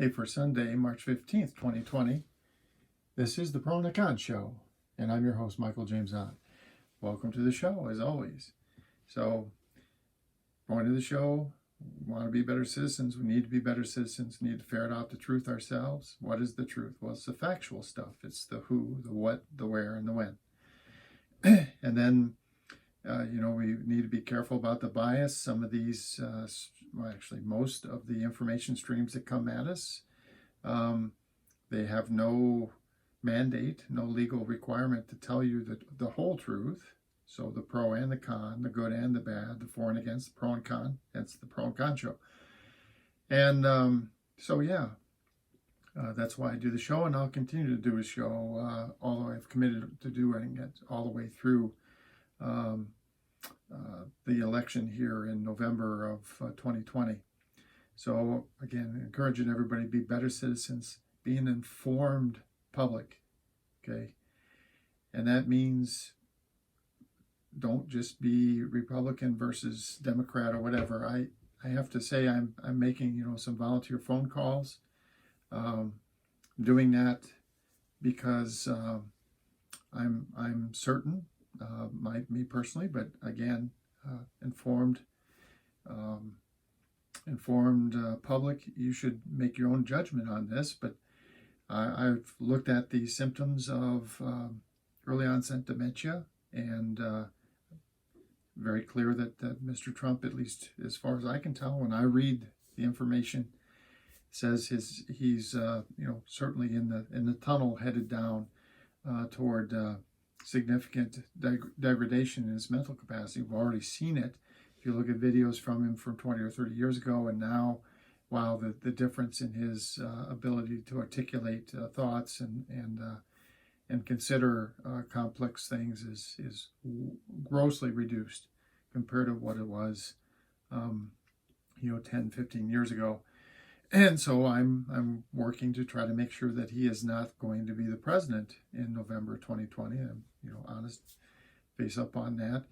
Hey, for Sunday, March 15th, 2020, this is the Pro and the Con Show, and I'm your host, Michael James Ott. Welcome to the show, as always. So, going to the show, we want to be better citizens. We need to be better citizens. We need to ferret out the truth ourselves. What is the truth? Well, it's the factual stuff. It's the who, the what, the where, and the when. And then, we need to be careful about the bias. Some of these, most of the information streams that come at us, they have no mandate, no legal requirement to tell you the whole truth. So the pro and the con, the good and the bad, the for and against, the pro and con. That's the Pro and Con Show. And that's why I do the show, and I'll continue to do a show, although I've committed to doing it all the way through the election here in November of 2020. So again, encouraging everybody to be better citizens, be an informed public, okay? And that means don't just be Republican versus Democrat or whatever. I have to say I'm making some volunteer phone calls, doing that because I'm certain, me personally, but again, informed public, you should make your own judgment on this. But I've looked at the symptoms of early onset dementia, and very clear that Mr. Trump, at least as far as I can tell, when I read the information, says he's certainly in the tunnel headed down toward significant degradation in his mental capacity. We've already seen it. If you look at videos from him from 20 or 30 years ago, and now, wow, the difference in his ability to articulate thoughts and consider complex things is grossly reduced compared to what it was 10, 15 years ago. And so I'm working to try to make sure that he is not going to be the president in November 2020. I'm honest, face up on that,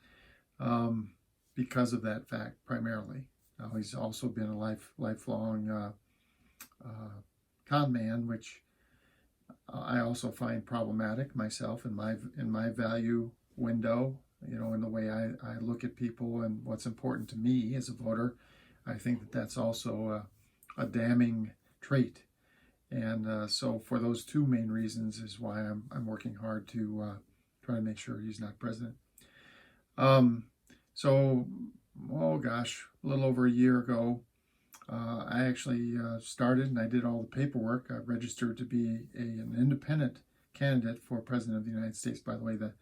because of that fact primarily. Now, he's also been a lifelong con man, which I also find problematic myself in my value window. In the way I look at people and what's important to me as a voter. I think that's also a damning trait, and so for those two main reasons is why I'm working hard to try to make sure he's not president. A little over a year ago, I actually started, and I did all the paperwork. I registered to be an independent candidate for president of the United States. By the way, the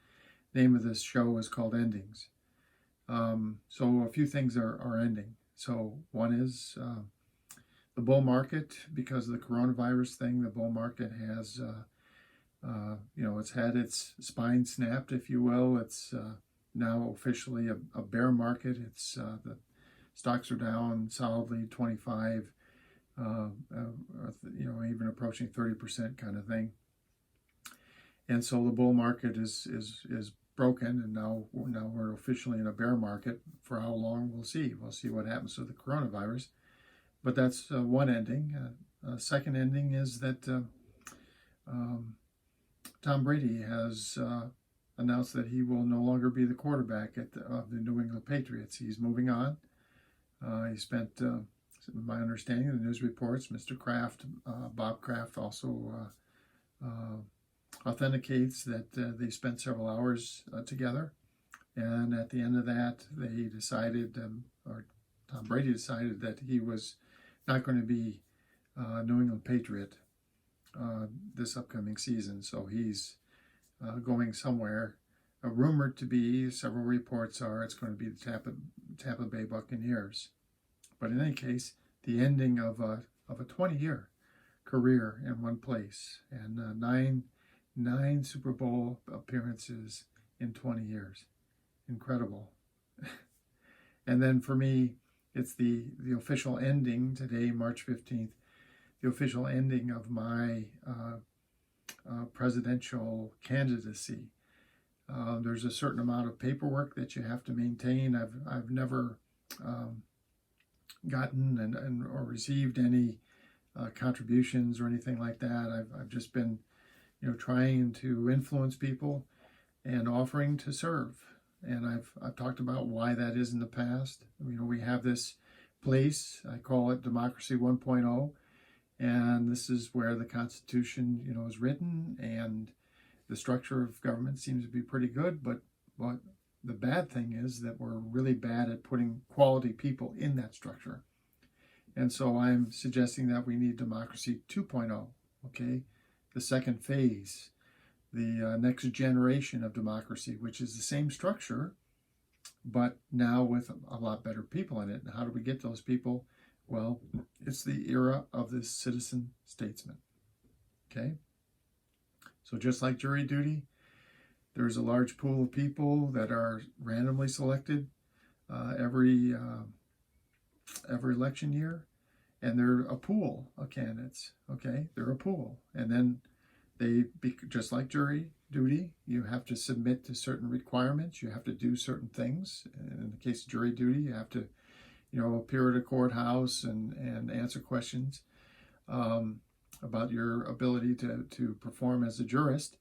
name of this show is called Endings. So a few things are ending. So one is the bull market. Because of the coronavirus thing, the bull market has, it's had its spine snapped, if you will. It's now officially a bear market. It's the stocks are down solidly 25, even approaching 30% kind of thing. And so the bull market is broken, and now we're officially in a bear market. For how long, we'll see. We'll see what happens with the coronavirus. But that's one ending. Second ending is that Tom Brady has announced that he will no longer be the quarterback of the New England Patriots. He's moving on. He spent, my understanding of the news reports, Mr. Kraft, Bob Kraft, also authenticates that they spent several hours together. And at the end of that, they decided, or Tom Brady decided, that he was not going to be New England Patriot this upcoming season. So he's going somewhere. Rumored to be, several reports are, it's going to be the Tampa Bay Buccaneers. But in any case, the ending of a 20-year career in one place, and nine Super Bowl appearances in 20 years. Incredible. And then for me, it's the official ending today, March 15th, the official ending of my presidential candidacy. There's a certain amount of paperwork that you have to maintain. I've never gotten or received any contributions or anything like that. I've just been, trying to influence people and offering to serve. And I've talked about why that is in the past. We have this place, I call it Democracy 1.0, and this is where the Constitution, is written, and the structure of government seems to be pretty good. But what the bad thing is that we're really bad at putting quality people in that structure. And so I'm suggesting that we need Democracy 2.0, okay? The second phase, the next generation of democracy, which is the same structure, but now with a lot better people in it. And how do we get those people? Well, it's the era of the citizen statesman, okay? So just like jury duty, there's a large pool of people that are randomly selected every election year, and they're a pool of candidates, okay? They're a pool. And then just like jury duty, you have to submit to certain requirements. You have to do certain things. In the case of jury duty, you have to, appear at a courthouse and answer questions about your ability to perform as a jurist.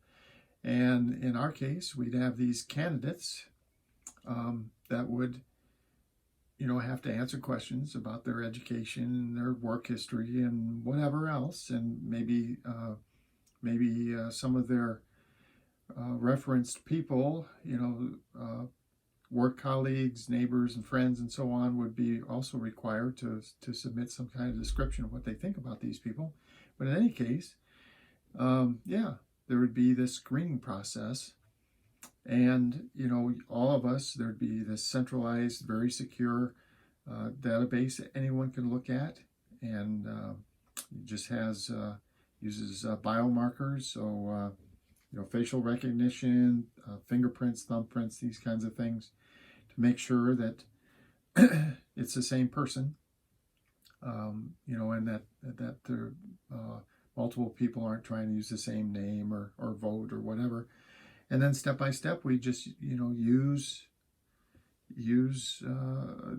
And in our case, we'd have these candidates that would, have to answer questions about their education and their work history and whatever else, and maybe some of their referenced people, work colleagues, neighbors, and friends, and so on, would be also required to submit some kind of description of what they think about these people. But in any case, there would be this screening process, and all of us, there'd be this centralized, very secure database that anyone can look at, and it just uses biomarkers, so facial recognition, fingerprints, thumbprints, these kinds of things, to make sure that it's the same person, and that there multiple people aren't trying to use the same name or vote or whatever. And then step by step, we just use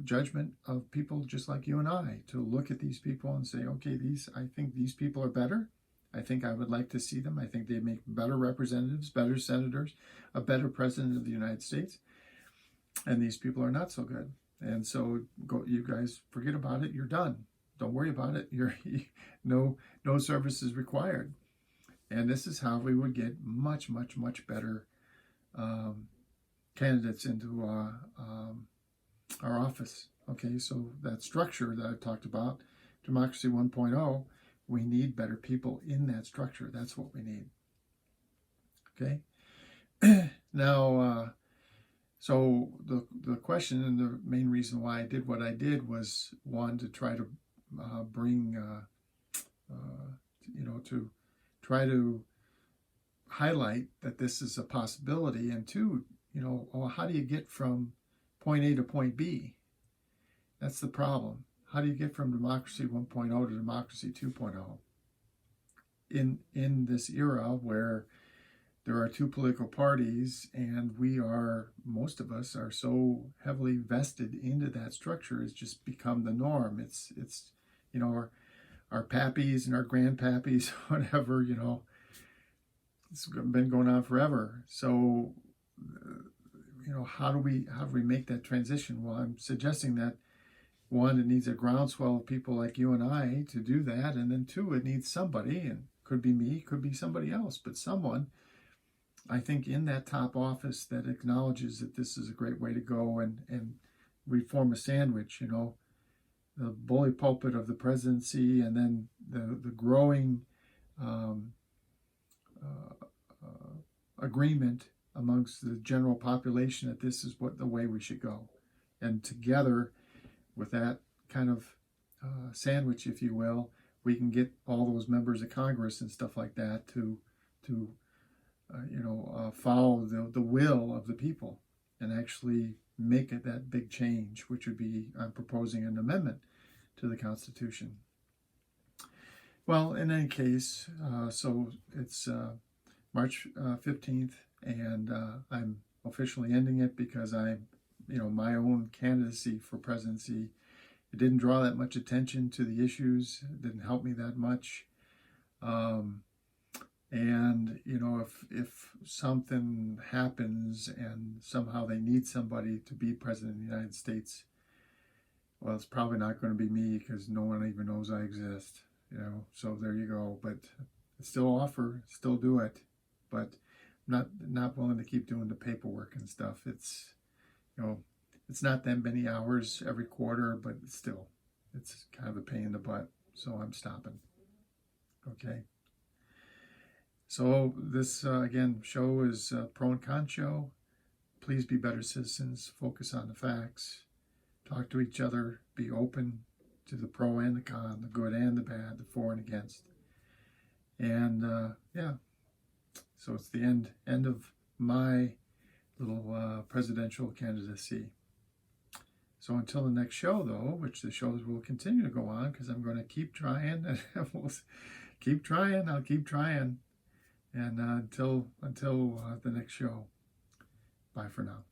judgment of people just like you and I to look at these people and say, okay, I think these people are better. I think I would like to see them. I think they make better representatives, better senators, a better president of the United States. And these people are not so good. And so you guys forget about it. You're done. Don't worry about it. No service is required. And this is how we would get much, much, much better candidates into our office. Okay, so that structure that I talked about, Democracy 1.0, we need better people in that structure. That's what we need. Okay. Now, so the question and the main reason why I did what I did was, one, to try to bring, to try to highlight that this is a possibility, and two, how do you get from point A to point B? That's the problem. How do you get from Democracy 1.0 to Democracy 2.0 in this era where there are two political parties, and most of us are so heavily vested into that structure? It's just become the norm. It's our pappies and our grandpappies, whatever, it's been going on forever. So, how do we make that transition? Well, I'm suggesting that, one, it needs a groundswell of people like you and I to do that, and then two, it needs somebody, and could be me, could be somebody else, but someone, I think, in that top office that acknowledges that this is a great way to go, and we form a sandwich, the bully pulpit of the presidency, and then the growing agreement amongst the general population that this is the way we should go. And together with that kind of sandwich, if you will, we can get all those members of Congress and stuff like that to follow the will of the people and actually make it that big change, which would be, I'm proposing an amendment to the Constitution. Well, in any case, so it's March 15th, and I'm officially ending it because my own candidacy for presidency it didn't draw that much attention to the issues. It didn't help me that much. And if something happens and somehow they need somebody to be president of the United States, well, it's probably not going to be me, because no one even knows I exist. So there you go. But still offer, still do it, but not willing to keep doing the paperwork and stuff. It's it's not that many hours every quarter, but still, it's kind of a pain in the butt. So I'm stopping. Okay. So this again show is a pro and con show. Please be better citizens. Focus on the facts. Talk to each other. Be open to the pro and the con, the good and the bad, the for and against. And yeah, so it's the end of my little presidential candidacy. So until the next show, though, which the shows will continue to go on, because I'm going to keep trying, and we'll keep trying. I'll keep trying, and until the next show. Bye for now.